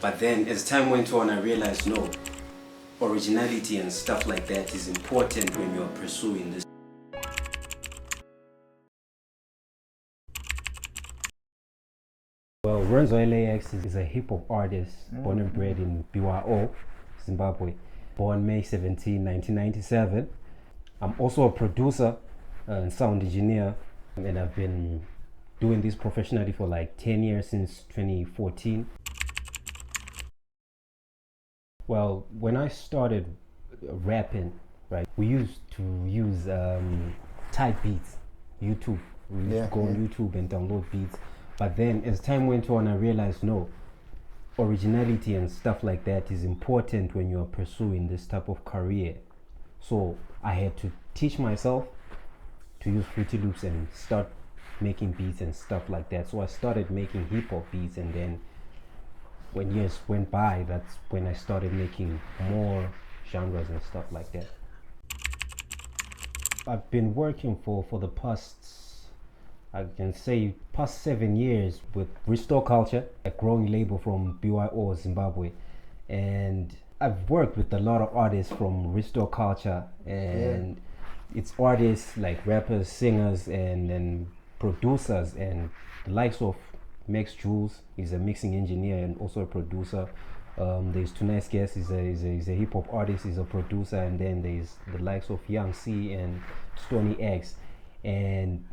But then as time went on, I realized no, originality and stuff like that is important when you're pursuing this. Well, Renzo L.a.x is a hip hop artist born and bred in BYO, Zimbabwe, born May 17, 1997. I'm also a producer and sound engineer, and I've been doing this professionally for like 10 years, since 2014. Well, when I started rapping, right, we used to use type beats, YouTube. We used to go on YouTube and download beats. But then as time went on, I realized no, originality and stuff like that is important when you're pursuing this type of career. So I had to teach myself to use Fruity Loops and start making beats and stuff like that. So I started making hip hop beats, and then when years went by, that's when I started making more genres and stuff like that. I've been working for the past, I can say, past 7 years with Restore Culture, a growing label from BYO, Zimbabwe. And I've worked with a lot of artists from Restore Culture, and it's artists like rappers, singers, and producers, and the likes of Max Jules is a mixing engineer and also a producer. There's Tonight's Guest, he's a hip hop artist, he's a producer, and then there's the likes of Young C and Stony X. And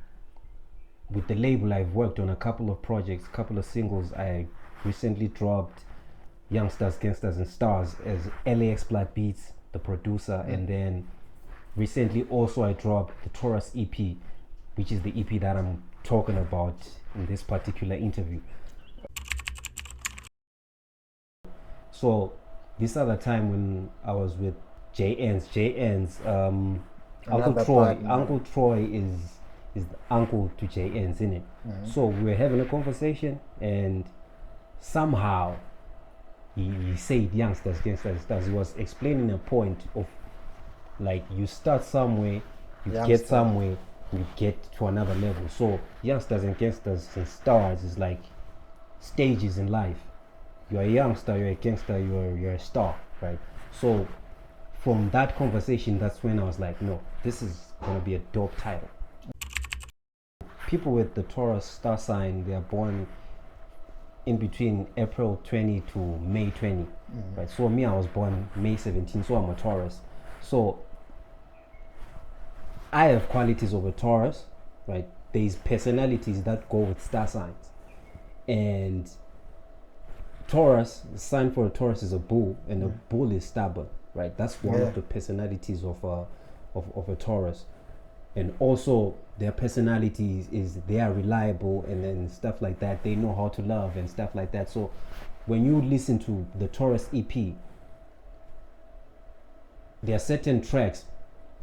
with the label, I've worked on a couple of projects, a couple of singles. I recently dropped Youngsters, Gangsters, and Stars as L.a.x Blood Beats, the producer, and then recently also I dropped the Taurus EP, which is the EP that I'm talking about in this particular interview. So this other time when I was with JN's Uncle Troy. Uncle Troy is the uncle to JN's, isn't it? So we were having a conversation, and somehow he said Youngsters, Gangsters, Stars. He was explaining a point of like you start somewhere, you get somewhere, you get to another level. So Youngsters and Gangsters and Stars is like stages in life. You're a youngster, you're a gangster, you're a star, right? So from that conversation, that's when I was like, no, this is gonna be a dope title. People with the Taurus star sign, they are born in between April 20 to May 20, right? So me, I was born May 17, so I'm a Taurus. So I have qualities of a Taurus, right? There's personalities that go with star signs. And Taurus, the sign for a Taurus is a bull, and a bull is stubborn, right? That's one of the personalities of a Taurus. And also their personalities is they are reliable and then stuff like that. They know how to love and stuff like that. So when you listen to the Taurus EP, there are certain tracks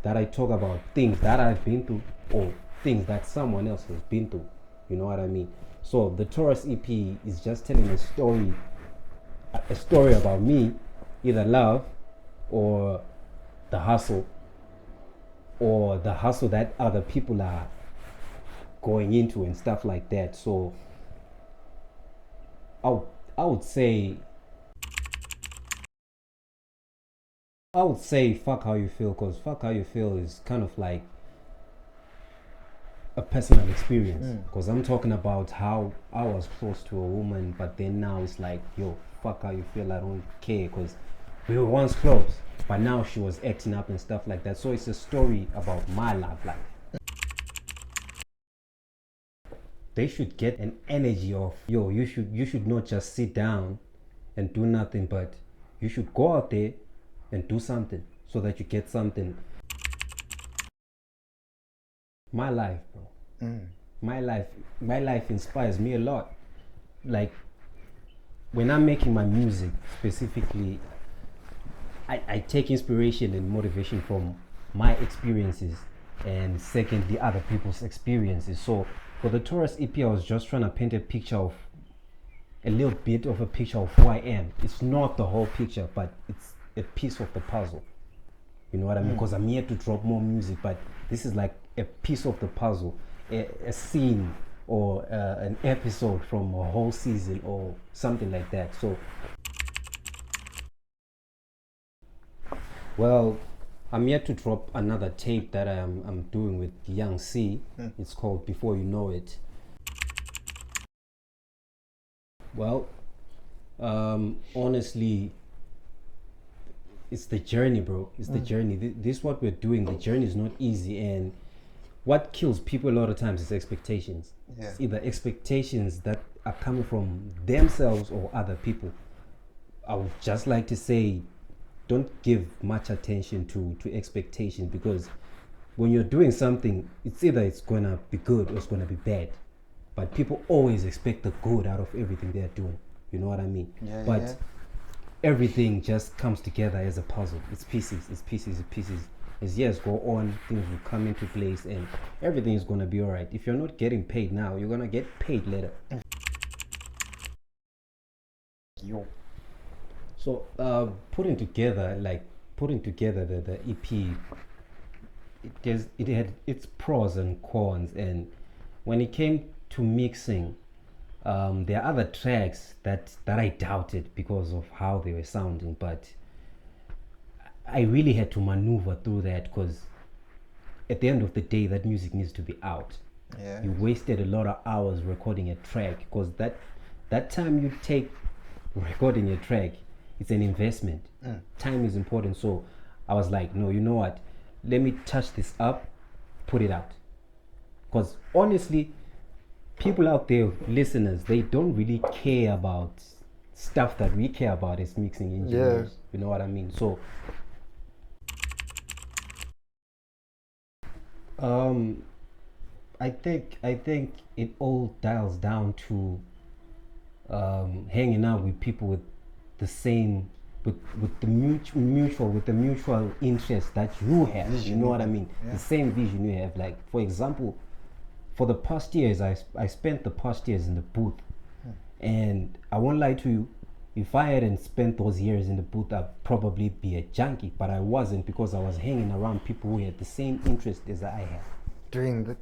that I talk about things that I've been through or things that someone else has been through. You know what I mean? So the Taurus EP is just telling a story about me, either love or the hustle, or the hustle that other people are going into and stuff like that. So I would say fuck how you feel, because fuck how you feel is kind of like a personal experience, because I'm talking about how I was close to a woman, but then now it's like, yo, fuck how you feel, I don't care, because we were once close, but now she was acting up and stuff like that. So it's a story about my love life. They should get an energy of, yo, you should not just sit down and do nothing, but you should go out there and do something so that you get something. My life, bro. My life inspires me a lot. Like when I'm making my music specifically, I take inspiration and motivation from my experiences, and secondly other people's experiences. So for the Taurus EP, I was just trying to paint a picture of a little bit of a picture of who I am. It's not the whole picture, but it's a piece of the puzzle. You know what I mean? Because I'm here to drop more music, but this is like a piece of the puzzle, a scene or an episode from a whole season or something like that. So Well, I'm yet to drop another tape that I'm doing with Young C. It's called Before You Know It. Well, honestly, it's the journey, bro. It's the journey. This what we're doing. The journey is not easy, and what kills people a lot of times is expectations. Yeah. It's either expectations that are coming from themselves or other people. I would just like to say, don't give much attention to expectations, because when you're doing something, it's either it's gonna be good or it's gonna be bad. But people always expect the good out of everything they're doing. You know what I mean? Yeah, but yeah. everything just comes together as a puzzle. It's pieces, it's pieces, it's pieces. As years go on, things will come into place and everything is gonna be alright. If you're not getting paid now, you're gonna get paid later. Yo. So putting together the EP, it had its pros and cons, and when it came to mixing, there are other tracks that I doubted because of how they were sounding, but I really had to maneuver through that, because at the end of the day, that music needs to be out. Yeah. You wasted a lot of hours recording a track, because that time you take recording a track, it's an investment. Time is important. So I was like, no, you know what, let me touch this up, put it out. Because honestly, people out there, listeners, they don't really care about stuff that we care about as mixing engineers. You know what I mean? So I think it all dials down to hanging out with people with the same, with the mutual interest that you have. You know what I mean? Yeah. The same vision you have. Like, for example, for the past years, I spent the past years in the booth, and I won't lie to you, if I hadn't spent those years in the booth, I'd probably be a junkie. But I wasn't, because I was hanging around people who had the same interest as I had. Doing the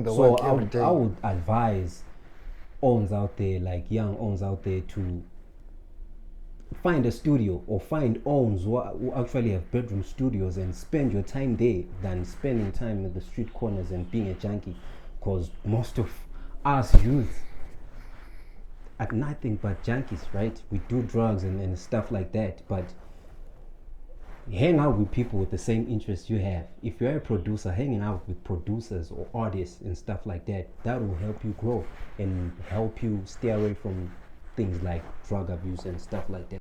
So work every day. I would advise owns out there, like young owns out there, to find a studio, or find owns who actually have bedroom studios, and spend your time there than spending time in the street corners and being a junkie. Because most of us youth are nothing but junkies, right? We do drugs and stuff like that, but hang out with people with the same interests you have. If you're a producer, hanging out with producers or artists and stuff like that, that will help you grow and help you stay away from things like drug abuse and stuff like that.